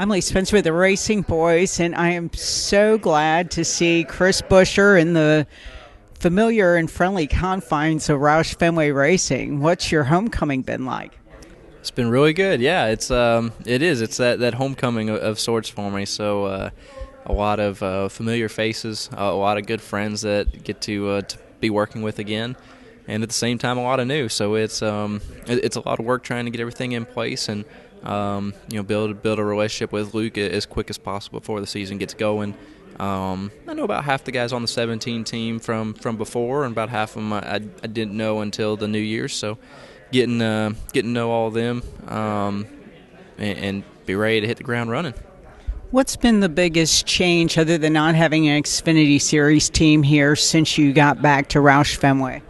I'm Lee Spencer with the Racing Boys, and I am so glad to see Chris Buescher in the familiar and friendly confines of Roush Fenway Racing. What's your homecoming been like? It's been really good. Yeah, it is. It's that homecoming of sorts for me. So a lot of familiar faces, a lot of good friends that get to be working with again, and at the same time a lot of new. So it's a lot of work trying to get everything in place and build a relationship with Luke as quick as possible before the season gets going. I know about half the guys on the 17 team from before, and about half of them I didn't know until the New Year. So getting to know all of them and be ready to hit the ground running. What's been the biggest change, other than not having an Xfinity Series team here, since you got back to Roush Fenway?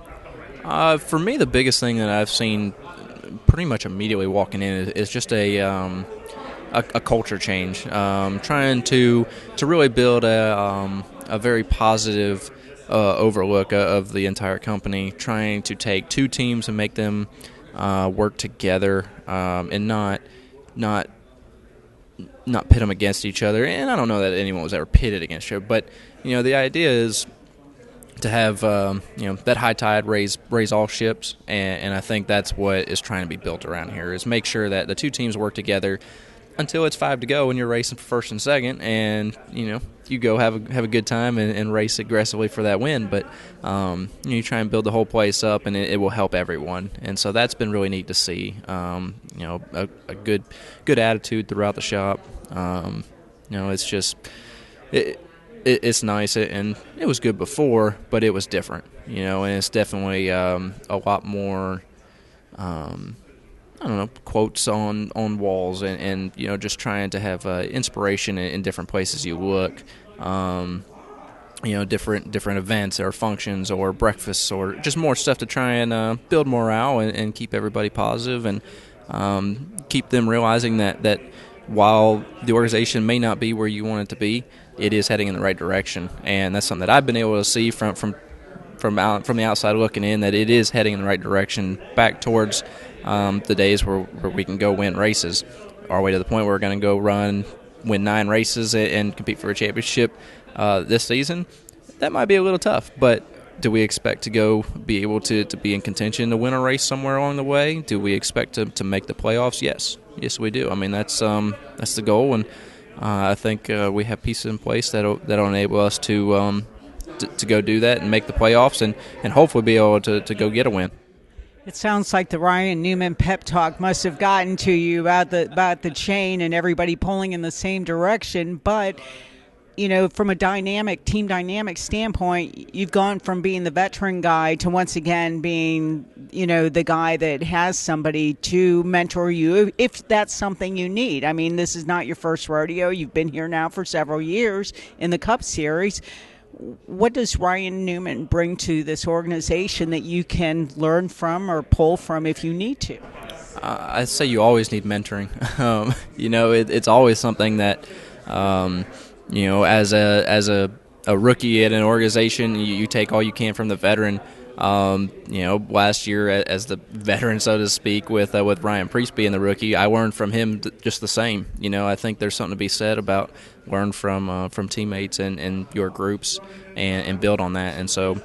For me, the biggest thing that I've seen pretty much immediately walking in is just a culture change. Trying to really build a very positive overlook of the entire company. Trying to take two teams and make them work together and not pit them against each other. And I don't know that anyone was ever pitted against each other, but the idea is to have that high tide raise all ships, and I think that's what is trying to be built around here, is make sure that the two teams work together until it's 5 to go and you're racing for first and second, and you go have a good time and race aggressively for that win. But you try and build the whole place up, and it will help everyone. And so that's been really neat to see. A good attitude throughout the shop. It's just it's nice, and it was good before, but it was different. And it's definitely a lot more. Quotes on walls and just trying to have inspiration in different places you look, different events or functions or breakfasts or just more stuff to try and build morale and keep everybody positive and keep them realizing that while the organization may not be where you want it to be, it is heading in the right direction. And that's something that I've been able to see from the outside looking in, that it is heading in the right direction back towards the days where we can go win races, our way to the point where we're going to go win 9 races and compete for a championship this season. That might be a little tough, but do we expect to go be able to be in contention to win a race somewhere along the way? Do we expect to make the playoffs? Yes, we do. I mean, that's the goal, and I think we have pieces in place that'll enable us to go do that and make the playoffs and hopefully be able to go get a win. It sounds like the Ryan Newman pep talk must have gotten to you about the chain and everybody pulling in the same direction. But, from a team dynamic standpoint, you've gone from being the veteran guy to once again being, the guy that has somebody to mentor you if that's something you need. I mean, this is not your first rodeo. You've been here now for several years in the Cup Series. What does Ryan Newman bring to this organization that you can learn from or pull from if you need to? I'd say you always need mentoring. It's always something that, as a rookie at an organization, you take all you can from the veteran. Last year as the veteran, so to speak, with Ryan Priest being the rookie, I learned from him just the same. I think there's something to be said about learn from teammates and your groups and build on that. And so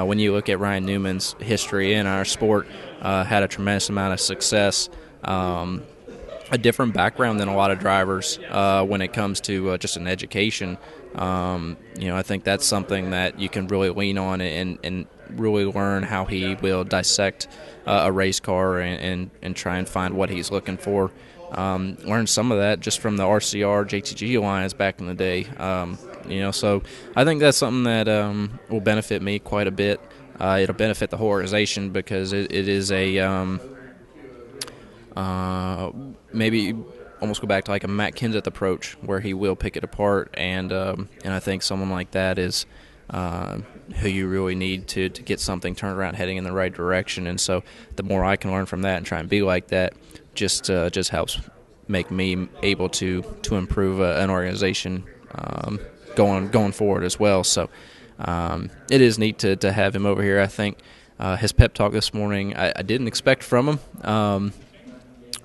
when you look at Ryan Newman's history in our sport, had a tremendous amount of success, a different background than a lot of drivers when it comes to just an education. I think that's something that you can really lean on and really learn how he will dissect a race car and try and find what he's looking for. Learned some of that just from the RCR JTG Alliance back in the day. So I think that's something that will benefit me quite a bit. It'll benefit the whole organization because it is a maybe almost go back to like a Matt Kenseth approach where he will pick it apart, and I think someone like that is who you really need to get something turned around heading in the right direction. And so the more I can learn from that and try and be like that just helps make me able to improve an organization going forward as well. So it is neat to have him over here. I think his pep talk this morning I didn't expect from him.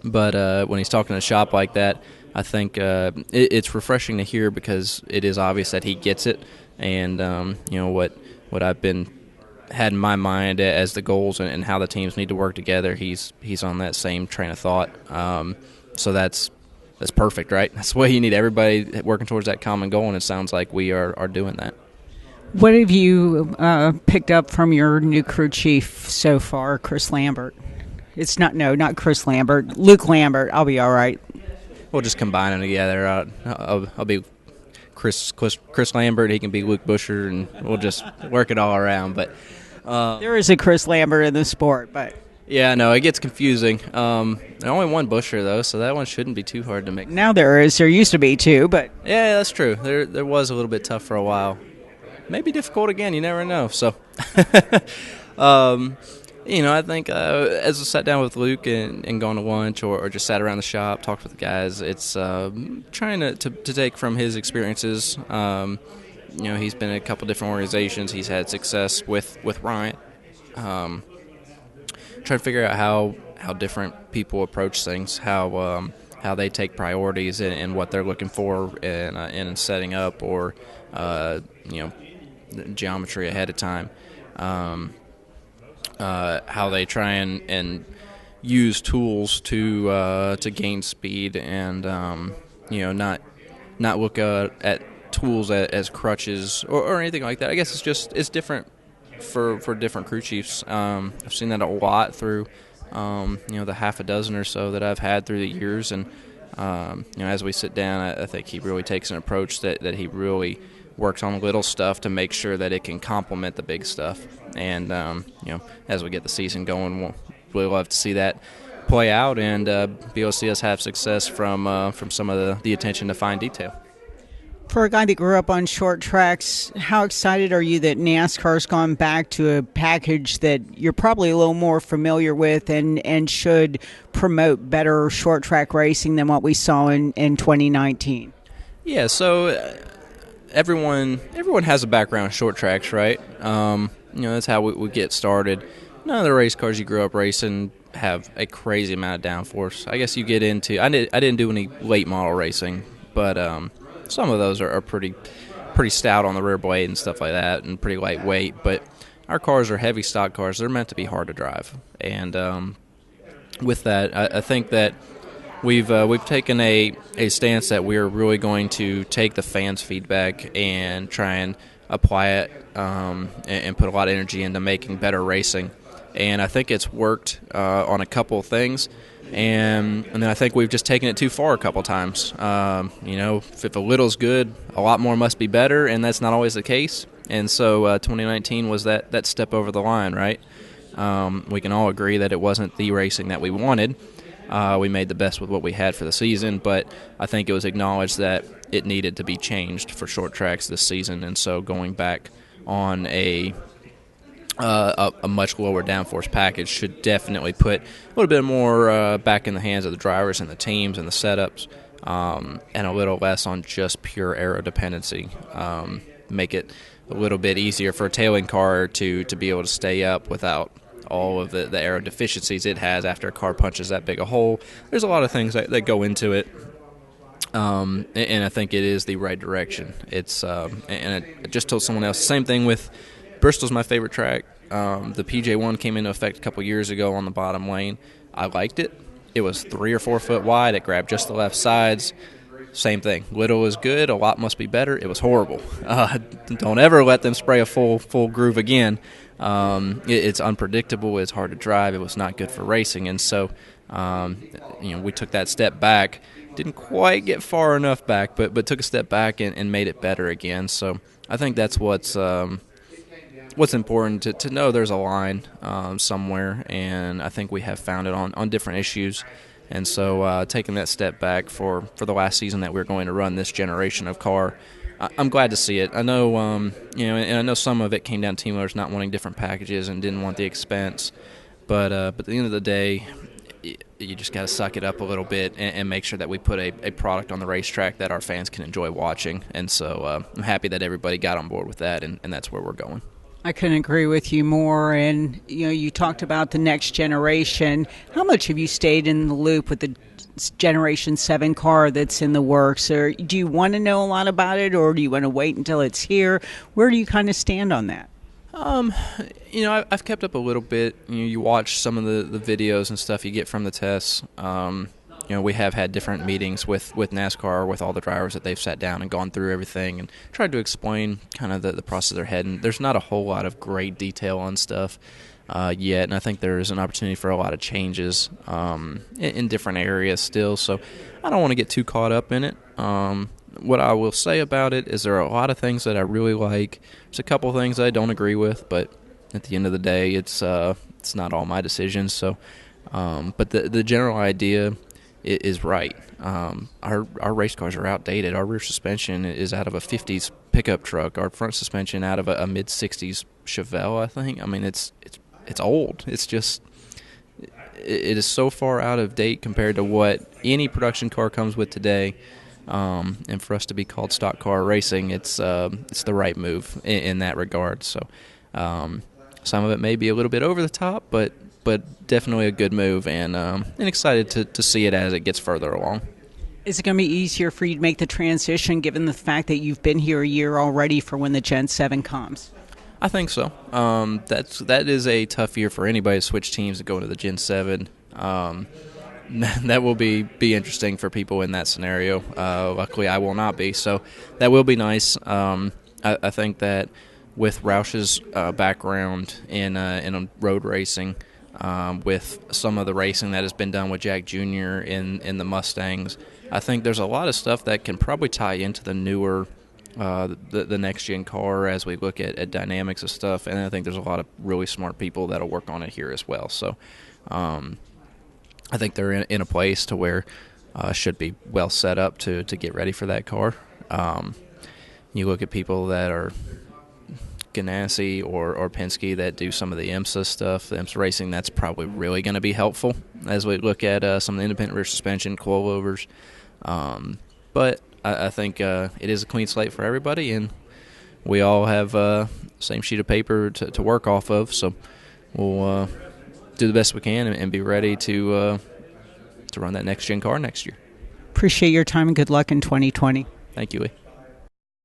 But when he's talking to a shop like that, I think it's refreshing to hear because it is obvious that he gets it, and what I've been had in my mind as the goals and how the teams need to work together. He's on that same train of thought. So that's perfect, right? That's the way you need everybody working towards that common goal, and it sounds like we are doing that. What have you picked up from your new crew chief so far, Chris Lambert? Not Chris Lambert, Luke Lambert. I'll be all right. We'll just combine them together. I'll be Chris Lambert. He can be Luke Buescher, and we'll just work it all around. But there is a Chris Lambert in the sport, but yeah, no, it gets confusing. Only one Buescher though, so that one shouldn't be too hard to make. Now there is. There used to be two, but yeah, that's true. There was a little bit tough for a while. Maybe difficult again. You never know. So, I think as I sat down with Luke and gone to lunch or just sat around the shop, talked with the guys, it's trying to take from his experiences. He's been in a couple different organizations. He's had success with Ryan. Trying to figure out how different people approach things, how they take priorities and what they're looking for in setting up or geometry ahead of time. How they try and use tools to gain speed and not look at tools as crutches or anything like that. I guess it's different for different crew chiefs. I've seen that a lot through the half a dozen or so that I've had through the years, and as we sit down, I think he really takes an approach that he really works on little stuff to make sure that it can complement the big stuff. And as we get the season going, we'll really love to see that play out and be able to see us have success from some of the attention to fine detail. For a guy that grew up on short tracks, how excited are you that NASCAR's gone back to a package that you're probably a little more familiar with and should promote better short track racing than what we saw in 2019? Yeah, so everyone has a background in short tracks, right? That's how we get started. None of the race cars you grew up racing have a crazy amount of downforce. I guess you get into I didn't do any late model racing, but some of those are pretty stout on the rear blade and stuff like that, and pretty lightweight. But our cars are heavy stock cars. They're meant to be hard to drive, and with that, I think that we've taken a stance that we're really going to take the fans' feedback and try and apply it and put a lot of energy into making better racing. And I think it's worked on a couple of things. And then I think we've just taken it too far a couple times. If a little's good, a lot more must be better, and that's not always the case. And so 2019 was that step over the line, right? We can all agree that it wasn't the racing that we wanted. We made the best with what we had for the season, but I think it was acknowledged that it needed to be changed for short tracks this season. And so going back on a much lower downforce package should definitely put a little bit more back in the hands of the drivers and the teams and the setups, and a little less on just pure aero dependency. Make it a little bit easier for a tailing car to be able to stay up without all of the aero deficiencies it has after a car punches that big a hole. There's a lot of things that go into it. And I think it is the right direction. It's and I just told someone else the same thing with Bristol's my favorite track. The PJ1 came into effect a couple years ago on the bottom lane. I liked it. It was 3 or 4 foot wide. It grabbed just the left sides. Same thing. Little is good. A lot must be better. It was horrible. Don't ever let them spray a full groove again. It's unpredictable. It's hard to drive. It was not good for racing. And so, we took that step back. Didn't quite get far enough back, but took a step back and made it better again. So I think that's what's important to know. There's a line somewhere, and I think we have found it on different issues. And so taking that step back for the last season that we're going to run this generation of car, I'm glad to see it. I know, and I know some of it came down to team owners not wanting different packages and didn't want the expense. But at the end of the day, you just got to suck it up a little bit and make sure that we put a product on the racetrack that our fans can enjoy watching. And so I'm happy that everybody got on board with that, and that's where we're going. I couldn't agree with you more. And you talked about the next generation. How much have you stayed in the loop with the Generation 7 car that's in the works? Or do you want to know a lot about it, or do you want to wait until it's here? Where do you kind of stand on that? I've kept up a little bit. You watch some of the videos and stuff you get from the tests. We have had different meetings with NASCAR, with all the drivers that they've sat down and gone through everything and tried to explain kind of the process they're heading. There's not a whole lot of great detail on stuff yet, and I think there's an opportunity for a lot of changes in different areas still. So I don't want to get too caught up in it. What I will say about it is there are a lot of things that I really like. There's a couple things I don't agree with, but at the end of the day, it's not all my decisions. So, but the general idea is right. Our race cars are outdated. Our rear suspension is out of a 50s pickup truck. Our front suspension out of a mid 60s Chevelle, I think. I mean, it's old. It's just it is so far out of date compared to what any production car comes with today. And for us to be called stock car racing, it's the right move in that regard. So some of it may be a little bit over the top, but definitely a good move, and excited to see it as it gets further along. Is it going to be easier for you to make the transition given the fact that you've been here a year already for when the Gen 7 comes? I think so. That is a tough year for anybody to switch teams to go into the Gen 7. That will be interesting for people in that scenario. Luckily, I will not be, so that will be nice. I think that with Roush's background in road racing, with some of the racing that has been done with Jack Jr. in the Mustangs, I think there's a lot of stuff that can probably tie into the newer, the next-gen car as we look at dynamics of stuff, and I think there's a lot of really smart people that will work on it here as well. So I think they're in a place to where should be well set up to get ready for that car. You look at people that are Ganassi or Penske that do some of the IMSA stuff, the IMSA racing, that's probably really going to be helpful as we look at some of the independent rear suspension, coilovers. But I think it is a clean slate for everybody, and we all have the same sheet of paper to work off of, so we'll do the best we can and be ready to run that next-gen car next year. Appreciate your time and good luck in 2020. Thank you, Lee.